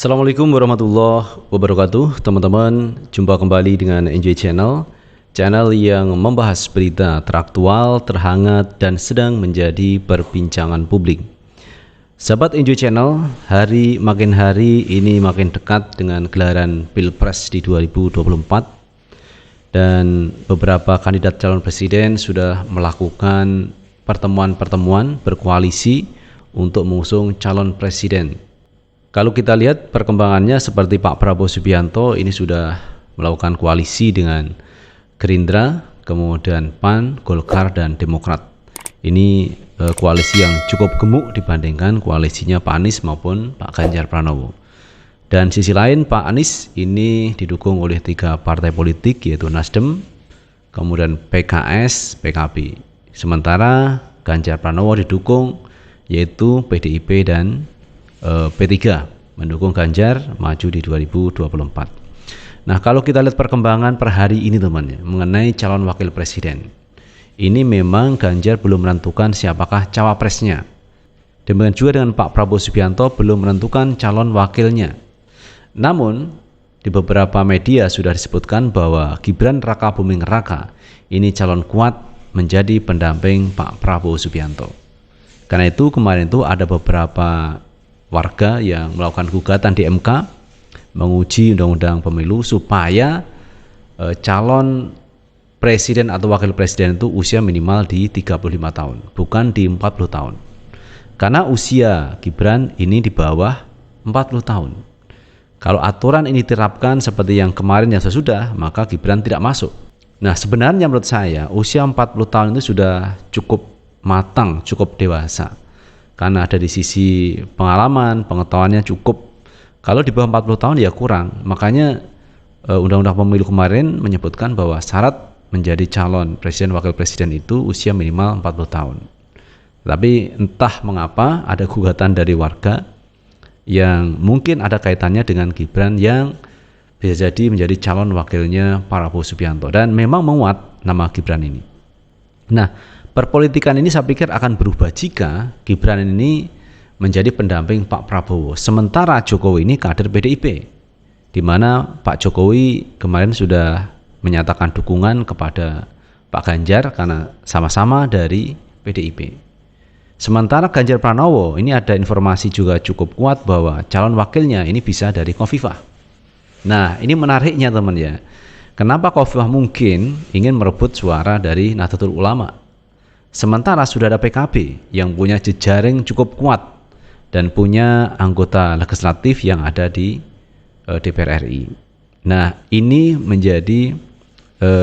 Assalamualaikum warahmatullahi wabarakatuh. Teman-teman, jumpa kembali dengan Enjoy Channel, channel yang membahas berita teraktual, terhangat, dan sedang menjadi perbincangan publik. Sahabat Enjoy Channel, makin hari ini makin dekat dengan gelaran Pilpres di 2024, dan beberapa kandidat calon presiden sudah melakukan pertemuan-pertemuan berkoalisi untuk mengusung calon presiden. Kalau kita lihat perkembangannya, seperti Pak Prabowo Subianto ini sudah melakukan koalisi dengan Gerindra, kemudian PAN, Golkar, dan Demokrat. Ini koalisi yang cukup gemuk dibandingkan koalisinya Pak Anies maupun Pak Ganjar Pranowo. Dan sisi lain, Pak Anies ini didukung oleh 3 partai politik, yaitu Nasdem, kemudian PKS, PKB. Sementara Ganjar Pranowo didukung yaitu PDIP dan P3 mendukung Ganjar maju di 2024. Nah, kalau kita lihat perkembangan per hari ini teman-teman mengenai calon wakil presiden, ini memang Ganjar belum menentukan siapakah cawapresnya. Demikian juga dengan Pak Prabowo Subianto belum menentukan calon wakilnya. Namun di beberapa media sudah disebutkan bahwa Gibran Rakabuming Raka ini calon kuat menjadi pendamping Pak Prabowo Subianto. Karena itu kemarin itu ada beberapa warga yang melakukan gugatan di MK menguji undang-undang pemilu supaya calon presiden atau wakil presiden itu usia minimal di 35 tahun, bukan di 40 tahun. Karena usia Gibran ini di bawah 40 tahun. Kalau aturan ini diterapkan seperti yang kemarin yang sesudah, maka Gibran tidak masuk. Nah, sebenarnya menurut saya usia 40 tahun itu sudah cukup matang, cukup dewasa. Karena ada di sisi pengalaman, pengetahuannya cukup. Kalau di bawah 40 tahun ya kurang. Makanya undang-undang pemilu kemarin menyebutkan bahwa syarat menjadi calon presiden wakil presiden itu usia minimal 40 tahun. Tapi entah mengapa ada gugatan dari warga yang mungkin ada kaitannya dengan Gibran yang bisa jadi menjadi calon wakilnya Prabowo Subianto. Dan memang menguat nama Gibran ini. Nah, perpolitikan ini saya pikir akan berubah jika Gibran ini menjadi pendamping Pak Prabowo. Sementara Jokowi ini kader PDIP, di mana Pak Jokowi kemarin sudah menyatakan dukungan kepada Pak Ganjar karena sama-sama dari PDIP. Sementara Ganjar Pranowo ini ada informasi juga cukup kuat bahwa calon wakilnya ini bisa dari Khofifah. Nah, ini menariknya teman ya. Kenapa Khofifah mungkin ingin merebut suara dari Nahdlatul Ulama? Sementara sudah ada PKB yang punya jejaring cukup kuat dan punya anggota legislatif yang ada di DPR RI. Nah, ini menjadi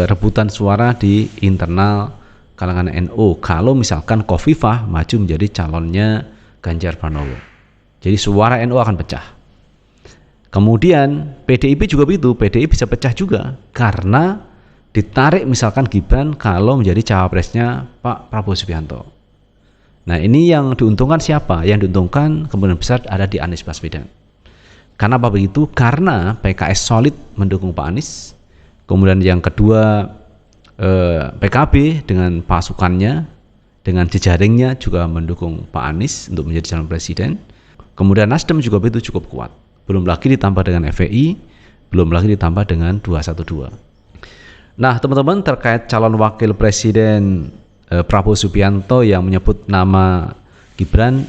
rebutan suara di internal kalangan NU kalau misalkan Khofifah maju menjadi calonnya Ganjar Pranowo. Jadi suara NU akan pecah. Kemudian PDIP juga begitu, PDIP bisa pecah juga karena ditarik misalkan Gibran kalau menjadi cawapresnya Pak Prabowo Subianto. Nah, ini yang diuntungkan siapa? Yang diuntungkan kemungkinan besar ada di Anies Baswedan. Karena apa begitu? Karena PKS solid mendukung Pak Anies. Kemudian yang kedua PKB dengan pasukannya, dengan jejaringnya juga mendukung Pak Anies untuk menjadi calon presiden. Kemudian Nasdem juga begitu cukup kuat. Belum lagi ditambah dengan FPI, belum lagi ditambah dengan 212. Nah, teman-teman, terkait calon wakil presiden Prabowo Subianto yang menyebut nama Gibran,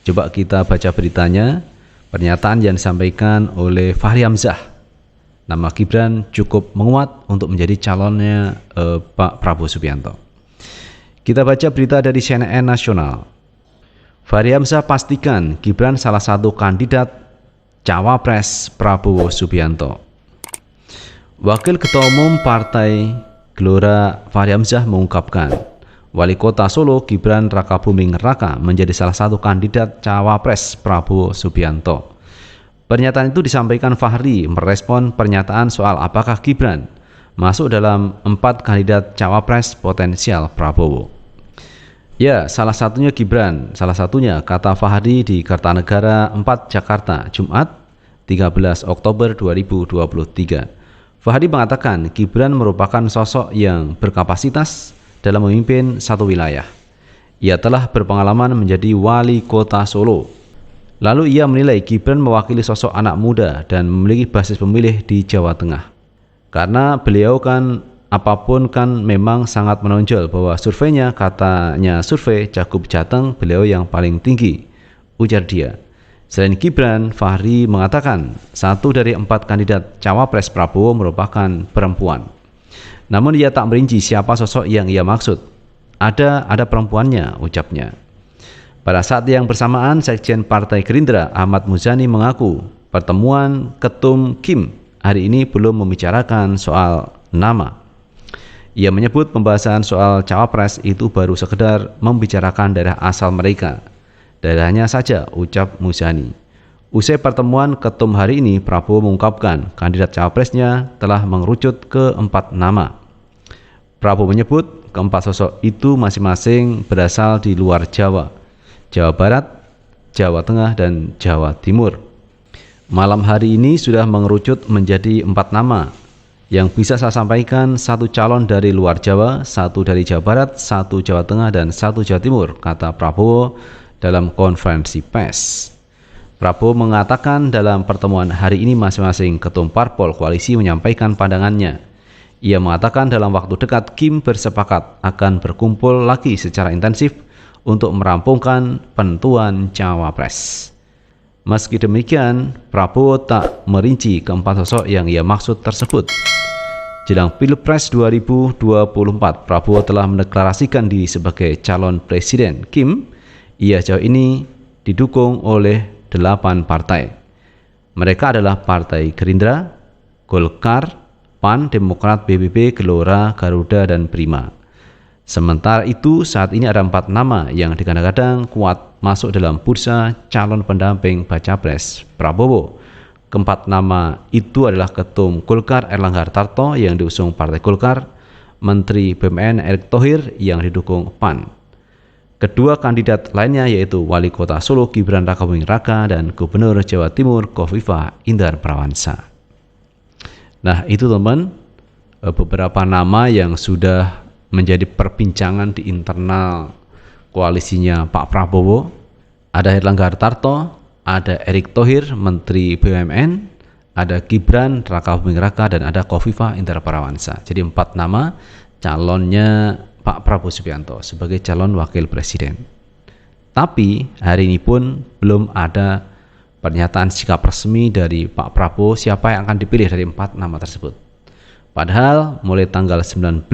coba kita baca beritanya. Pernyataan yang disampaikan oleh Fahri Hamzah. Nama Gibran cukup menguat untuk menjadi calonnya Pak Prabowo Subianto. Kita baca berita dari CNN Nasional. Fahri Hamzah pastikan Gibran salah satu kandidat cawapres Prabowo Subianto. Wakil Ketua Umum Partai Gelora Fahri Hamzah mengungkapkan, Wali Kota Solo Gibran Rakabuming Raka menjadi salah satu kandidat cawapres Prabowo Subianto. Pernyataan itu disampaikan Fahri merespon pernyataan soal apakah Gibran masuk dalam 4 kandidat cawapres potensial Prabowo. Ya, salah satunya Gibran, salah satunya, kata Fahri di Kertanegara 4 Jakarta, Jumat 13 Oktober 2023. Fahri mengatakan Gibran merupakan sosok yang berkapasitas dalam memimpin satu wilayah. Ia telah berpengalaman menjadi wali kota Solo. Lalu ia menilai Gibran mewakili sosok anak muda dan memiliki basis pemilih di Jawa Tengah. Karena beliau kan apapun kan memang sangat menonjol bahwa surveinya, katanya survei Cagup Jateng beliau yang paling tinggi, ujar dia. Selain Gibran, Fahri mengatakan 1 dari 4 kandidat Cawapres Prabowo merupakan perempuan. Namun ia tak merinci siapa sosok yang ia maksud. Ada perempuannya, ucapnya. Pada saat yang bersamaan, Sekjen Partai Gerindra Ahmad Muzani mengaku pertemuan Ketum Kim hari ini belum membicarakan soal nama. Ia menyebut pembahasan soal Cawapres itu baru sekedar membicarakan daerah asal mereka. Daerahnya saja, ucap Muzani. Usai pertemuan Ketum hari ini, Prabowo mengungkapkan kandidat Cawapresnya telah mengerucut ke 4 nama. Prabowo menyebut keempat sosok itu masing-masing berasal di luar Jawa, Jawa Barat, Jawa Tengah, dan Jawa Timur. Malam hari ini sudah mengerucut menjadi 4 nama. Yang bisa saya sampaikan, 1 calon dari luar Jawa, 1 dari Jawa Barat, 1 Jawa Tengah, dan 1 Jawa Timur, kata Prabowo dalam konferensi pers. Prabowo mengatakan dalam pertemuan hari ini masing-masing ketum parpol koalisi menyampaikan pandangannya. Ia mengatakan dalam waktu dekat Kim bersepakat akan berkumpul lagi secara intensif untuk merampungkan penentuan Cawapres. Meski demikian, Prabowo tak merinci keempat sosok yang ia maksud tersebut. Jelang Pilpres 2024, Prabowo telah mendeklarasikan diri sebagai calon presiden. Kim, ia jauh ini didukung oleh 8 partai. Mereka adalah Partai Gerindra, Golkar, PAN, Demokrat, BBB, Gelora, Garuda, dan Prima. Sementara itu, saat ini ada 4 nama yang digadang-gadang kuat masuk dalam bursa calon pendamping Baca Pres Prabowo. Keempat nama itu adalah Ketum Golkar Erlangga Hartarto yang diusung Partai Golkar, Menteri BUMN Erick Thohir yang didukung PAN. Kedua kandidat lainnya yaitu Wali Kota Solo Gibran Rakabuming Raka dan Gubernur Jawa Timur Khofifah Indar Parawansa. Nah, itu teman, beberapa nama yang sudah menjadi perbincangan di internal koalisinya Pak Prabowo. Ada Erlangga Hartarto, ada Erick Thohir, Menteri BUMN, ada Gibran Rakabuming Raka, dan ada Khofifah Indar Parawansa. Jadi 4 nama calonnya Pak Prabowo Subianto sebagai calon wakil presiden. Tapi hari ini pun belum ada pernyataan sikap resmi dari Pak Prabowo siapa yang akan dipilih dari 4 nama tersebut. Padahal mulai tanggal 19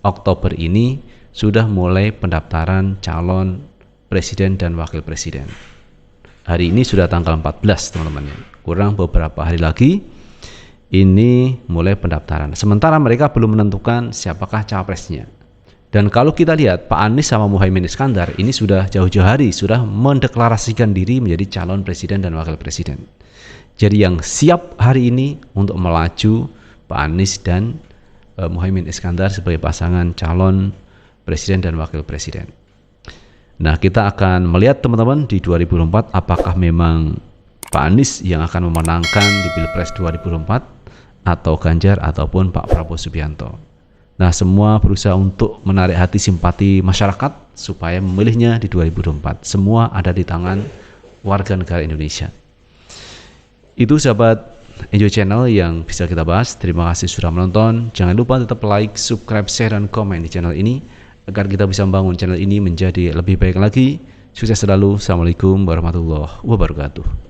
Oktober ini sudah mulai pendaftaran calon presiden dan wakil presiden. Hari ini sudah tanggal 14 teman-teman. Kurang beberapa hari lagi ini mulai pendaftaran. Sementara mereka belum menentukan siapakah cawapresnya. Dan kalau kita lihat Pak Anies sama Muhaimin Iskandar ini sudah jauh-jauh hari sudah mendeklarasikan diri menjadi calon presiden dan wakil presiden. Jadi yang siap hari ini untuk melaju Pak Anies dan Muhaimin Iskandar sebagai pasangan calon presiden dan wakil presiden. Nah, kita akan melihat teman-teman di 2024 apakah memang Pak Anies yang akan memenangkan di Pilpres 2024 atau Ganjar ataupun Pak Prabowo Subianto. Nah, semua berusaha untuk menarik hati simpati masyarakat supaya memilihnya di 2024. Semua ada di tangan warga negara Indonesia. Itu sahabat Enjoy Channel yang bisa kita bahas. Terima kasih sudah menonton. Jangan lupa tetap like, subscribe, share, dan komen di channel ini agar kita bisa membangun channel ini menjadi lebih baik lagi. Sukses selalu. Assalamualaikum warahmatullahi wabarakatuh.